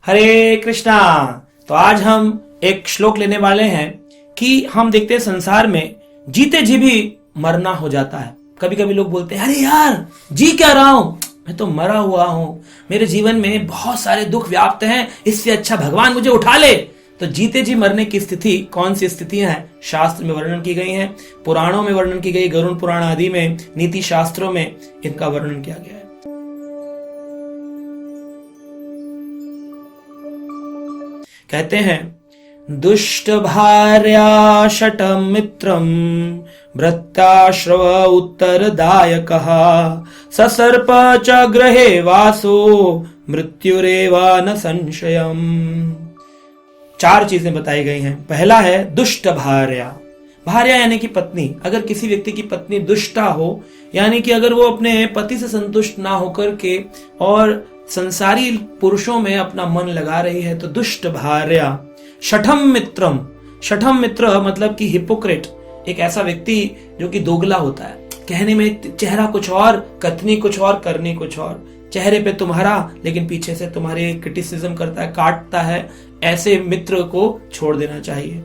हरे कृष्णा। तो आज हम एक श्लोक लेने वाले हैं कि हम देखते हैं संसार में जीते जी भी मरना हो जाता है। कभी कभी लोग बोलते हैं अरे यार जी क्या रहा हूं, मैं तो मरा हुआ हूं, मेरे जीवन में बहुत सारे दुख व्याप्त हैं, इससे अच्छा भगवान मुझे उठा ले। तो जीते जी मरने की स्थिति कौन सी स्थितियां हैं शास्त्र में वर्णन की गई हैं, पुराणों में वर्णन की गई, गरुड़ पुराण आदि में, नीति शास्त्रों में इनका वर्णन किया गया है। कहते हैं दुष्ट भार्या शटम मित्रम भृत्याश्रव उत्तरदायकः ससर्प च गृहे वासो मृत्युरेवा न संशयम। चार चीजें बताई गई हैं। पहला है दुष्ट भार्या। भार्या यानी कि पत्नी। अगर किसी व्यक्ति की पत्नी दुष्टा हो, यानी कि अगर वो अपने पति से संतुष्ट ना होकर के और संसारी पुरुषों में अपना मन लगा रही है, तो दुष्ट भार्या। शठम मित्रम। शठम मित्र मतलब कि हिपोक्रेट, एक ऐसा व्यक्ति जो कि दोगला होता है, कहने में चेहरा कुछ और, कथनी कुछ और, करनी कुछ और, चेहरे पे तुम्हारा लेकिन पीछे से तुम्हारे क्रिटिसिज्म करता है, काटता है। ऐसे मित्र को छोड़ देना चाहिए।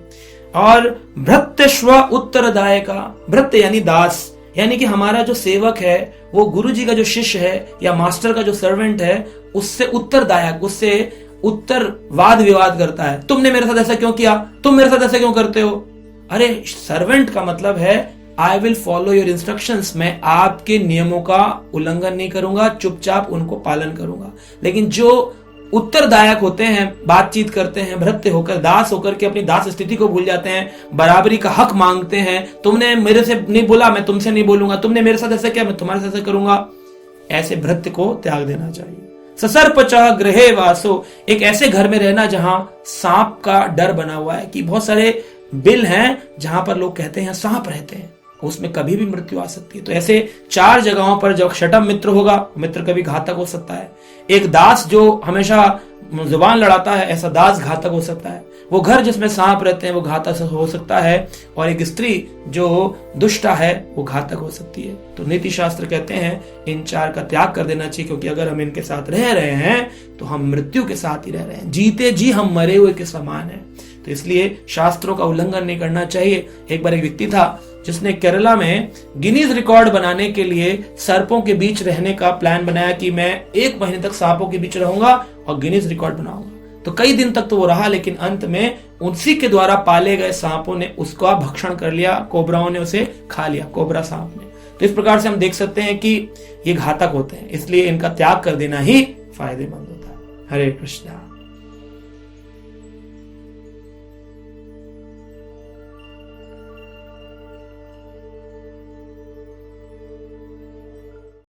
और भृत्यश्व उत्तरदायका। भृत्य यानी दास, यानी कि हमारा जो सेवक है, वो गुरु जी का जो शिष्य है या मास्टर का जो सर्वेंट है, उससे उत्तरदायक, उससे उत्तर वाद विवाद करता है। तुमने मेरे साथ ऐसा क्यों किया, तुम मेरे साथ ऐसा क्यों करते हो। अरे सर्वेंट का मतलब है I will follow your instructions, मैं आपके नियमों का उल्लंघन नहीं करूंगा, चुपचाप उनको पालन करूंगा। लेकिन जो उत्तरदायक होते हैं, बातचीत करते हैं, भृत्य होकर, दास होकर के अपनी दास स्थिति को भूल जाते हैं, बराबरी का हक मांगते हैं। तुमने मेरे से नहीं बोला, मैं तुमसे नहीं बोलूंगा, तुमने मेरे साथ ऐसा किया, मैं तुम्हारे साथ ऐसा करूंगा। ऐसे भृत्य को त्याग देना चाहिए। ससर्प च गृहे वासो। एक ऐसे घर में रहना जहां सांप का डर बना हुआ है, कि बहुत सारे बिल हैं जहां पर लोग कहते हैं सांप रहते हैं, उसमें कभी भी मृत्यु आ सकती है। तो ऐसे चार जगहों पर जब शटम मित्र होगा, मित्र कभी घातक हो सकता है। एक दास जो हमेशा जुबान लड़ाता है, ऐसा दास घातक हो सकता है। वो घर जिसमें सांप रहते हैं वो घातक हो सकता है। और एक स्त्री जो दुष्टा है वो घातक हो सकती है। तो नीति शास्त्र कहते हैं इन चार का त्याग कर देना चाहिए, क्योंकि अगर हम इनके साथ रह रहे हैं तो हम मृत्यु के साथ ही रह रहे हैं, जीते जी हम मरे हुए के समान है। तो इसलिए शास्त्रों का उल्लंघन नहीं करना चाहिए। एक बार एक व्यक्ति था जिसने केरला में गिनीज रिकॉर्ड बनाने के लिए सर्पों के बीच रहने का प्लान बनाया कि मैं 1 महीने तक सांपों के बीच रहूंगा और गिनीज रिकॉर्ड बनाऊंगा। तो कई दिन तक तो वो रहा, लेकिन अंत में उसी के द्वारा पाले गए सांपों ने उसका भक्षण कर लिया, कोबराओं ने उसे खा लिया, कोबरा सांप ने। तो इस प्रकार से हम देख सकते हैं कि ये घातक होते हैं, इसलिए इनका त्याग कर देना ही फायदेमंद होता है। हरे कृष्णा।